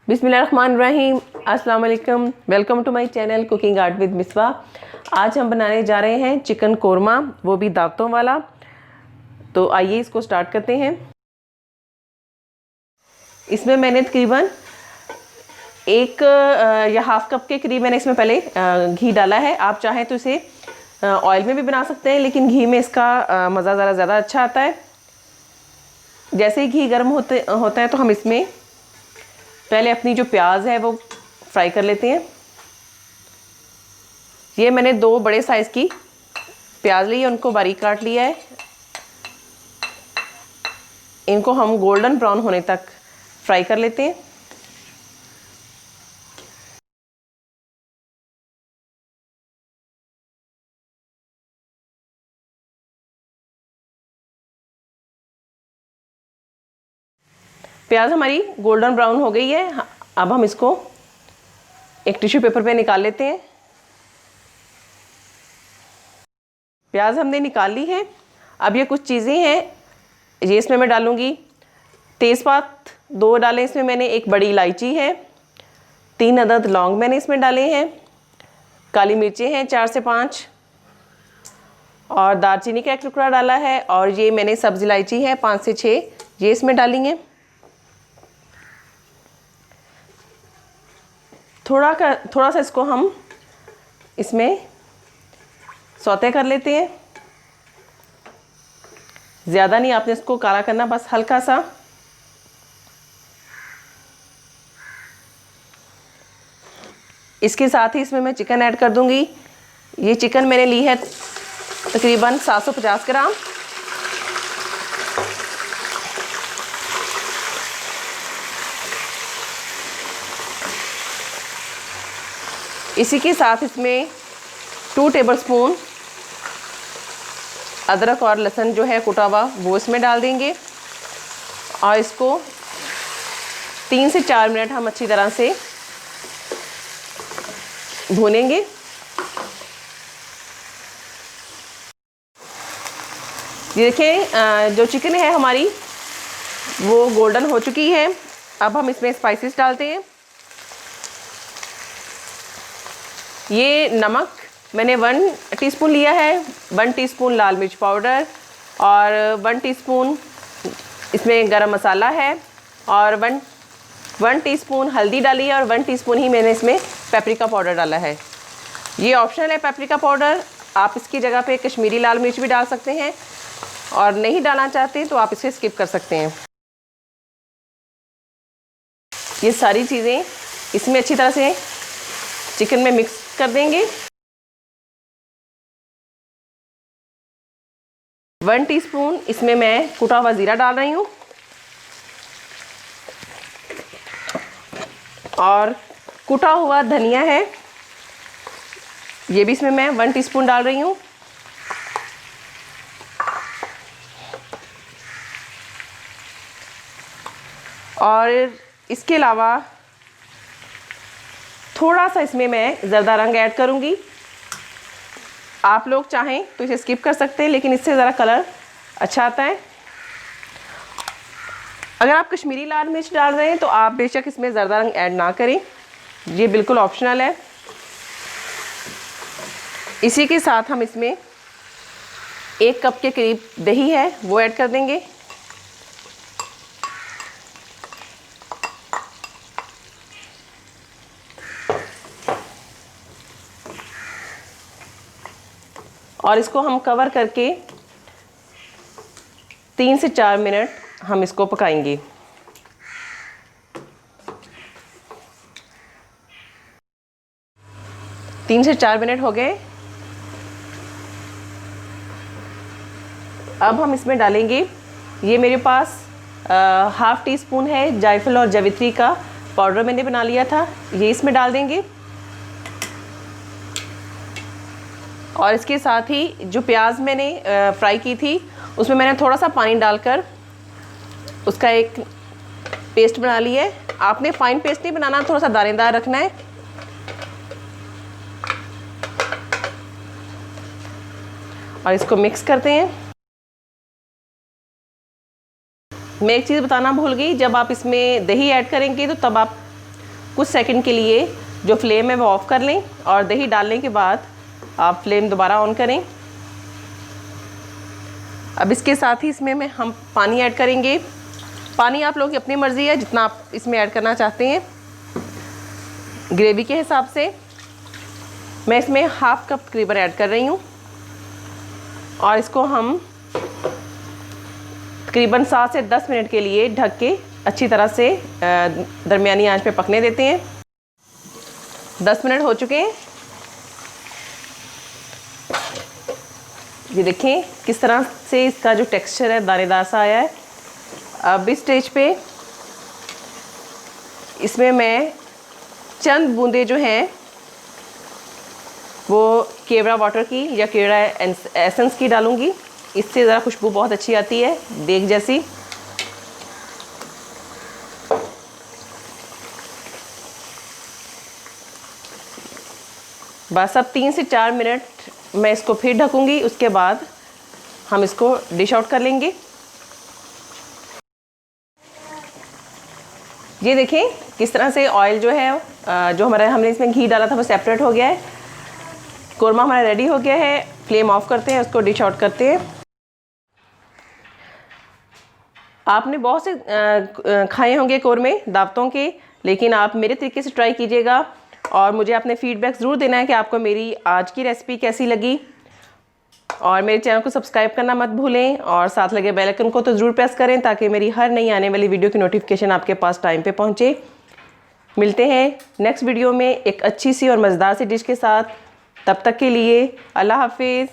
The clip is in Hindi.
बिस्मिल्लाहिर्रहमानिर्रहीम। अस्सलाम वालेकुम। Welcome to my channel cooking art with Misba. आज हम बनाने जा रहे हैं चिकन कोरमा, वो भी दावतों वाला। तो आइए इसको स्टार्ट करते हैं। इसमें मैंने तकरीबन एक या हाफ कप के करीब मैंने इसमें पहले घी डाला है। आप चाहें तो इसे ऑयल में भी बना सकते हैं, लेकिन घी में इसका मज़ा ज़्यादा अच्छा आता है। जैसे ही घी गर्म होता है तो हम इसमें पहले अपनी जो प्याज है वो फ्राई कर लेते हैं। ये मैंने 2 बड़े साइज़ की प्याज ली है, उनको बारीक काट लिया है। इनको हम गोल्डन ब्राउन होने तक फ्राई कर लेते हैं। प्याज हमारी गोल्डन ब्राउन हो गई है। अब हम इसको एक टिश्यू पेपर पे निकाल लेते हैं। प्याज हमने निकाल ली है। अब ये कुछ चीज़ें हैं, ये इसमें मैं डालूँगी। तेज़पात 2 डाले इसमें मैंने, एक बड़ी इलायची है, 3 अदद लौंग मैंने इसमें डाले हैं, काली मिर्चें हैं 4 से 5, और दालचीनी का 1 टुकड़ा डाला है, और ये मैंने सब्ज़ इलायची है 5 से 6, ये इसमें डालेंगे। थोड़ा सा इसको हम इसमें सौते कर लेते हैं। ज़्यादा नहीं आपने इसको काला करना, बस हल्का सा। इसके साथ ही इसमें मैं चिकन ऐड कर दूंगी। ये चिकन मैंने ली है तकरीबन 750 ग्राम। इसी के साथ इसमें 2 टेबलस्पून अदरक और लहसुन जो है कुटा हुआ वो इसमें डाल देंगे, और इसको 3 से 4 मिनट हम अच्छी तरह से भूनेंगे। ये देखें, जो चिकन है हमारी वो गोल्डन हो चुकी है। अब हम इसमें स्पाइसेस डालते हैं। ये नमक मैंने 1 टीस्पून लिया है, 1 टीस्पून लाल मिर्च पाउडर, और 1 टीस्पून इसमें गरम मसाला है, और 1 टीस्पून हल्दी डाली है, और 1 टीस्पून ही मैंने इसमें पेपरिका पाउडर डाला है। ये ऑप्शनल है पेपरिका पाउडर, आप इसकी जगह पे कश्मीरी लाल मिर्च भी डाल सकते हैं, और नहीं डालना चाहते तो आप इसे स्किप कर सकते हैं। ये सारी चीज़ें इसमें अच्छी तरह से चिकन में मिक्स कर देंगे। 1 टीस्पून इसमें मैं कुटा हुआ ज़ीरा डाल रही हूँ, और कुटा हुआ धनिया है, ये भी इसमें मैं 1 टीस्पून डाल रही हूँ। और इसके अलावा थोड़ा सा इसमें मैं ज़रदा रंग ऐड करूँगी। आप लोग चाहें तो इसे स्किप कर सकते हैं, लेकिन इससे ज़रा कलर अच्छा आता है। अगर आप कश्मीरी लाल मिर्च डाल रहे हैं तो आप बेशक इसमें ज़रदा रंग ऐड ना करें, ये बिल्कुल ऑप्शनल है। इसी के साथ हम इसमें 1 कप के करीब दही है वो ऐड कर देंगे। और इसको हम कवर करके 3 से 4 मिनट हम इसको पकाएंगे। तीन से 4 मिनट हो गए। अब हम इसमें डालेंगे, ये मेरे पास हाफ़ टीस्पून है जायफल और जावित्री का पाउडर मैंने बना लिया था, ये इसमें डाल देंगे। और इसके साथ ही जो प्याज मैंने फ्राई की थी उसमें मैंने थोड़ा सा पानी डालकर उसका एक पेस्ट बना लिया है। आपने फाइन पेस्ट नहीं बनाना, थोड़ा सा दानेदार रखना है। और इसको मिक्स करते हैं। मैं एक चीज़ बताना भूल गई, जब आप इसमें दही ऐड करेंगे तो तब आप कुछ सेकंड के लिए जो फ्लेम है वो ऑफ़ कर लें और दही डालने के बाद आप फ्लेम दोबारा ऑन करें। अब इसके साथ ही इसमें हम पानी ऐड करेंगे। पानी आप लोगों की अपनी मर्ज़ी है, जितना आप इसमें ऐड करना चाहते हैं ग्रेवी के हिसाब से। मैं इसमें हाफ़ कप तकरीबन ऐड कर रही हूँ और इसको हम तकरीबन 7 से 10 मिनट के लिए ढक के अच्छी तरह से दरमियानी आंच पे पकने देते हैं। 10 मिनट हो चुके हैं। ये देखें किस तरह से इसका जो टेक्सचर है दानेदार सा आया है। अब इस स्टेज पे इसमें मैं चंद बूंदे जो हैं वो केवड़ा वाटर की या केवड़ा एसेंस की डालूंगी। इससे ज़रा खुशबू बहुत अच्छी आती है, देग जैसी। बस अब 3 से 4 मिनट मैं इसको फिर ढकूंगी, उसके बाद हम इसको डिश आउट कर लेंगे। ये देखें किस तरह से ऑयल जो है जो हमने इसमें घी डाला था वो सेपरेट हो गया है। कोरमा हमारा रेडी हो गया है। फ्लेम ऑफ करते हैं, उसको डिश आउट करते हैं। आपने बहुत से खाए होंगे कोरमे दावतों के, लेकिन आप मेरे तरीके से ट्राई कीजिएगा और मुझे अपने फीडबैक ज़रूर देना है कि आपको मेरी आज की रेसिपी कैसी लगी। और मेरे चैनल को सब्सक्राइब करना मत भूलें और साथ लगे बेल आइकन को तो ज़रूर प्रेस करें ताकि मेरी हर नई आने वाली वीडियो की नोटिफिकेशन आपके पास टाइम पे पहुंचे। मिलते हैं नेक्स्ट वीडियो में एक अच्छी सी और मज़ेदार सी डिश के साथ। तब तक के लिए अल्लाह हाफिज़।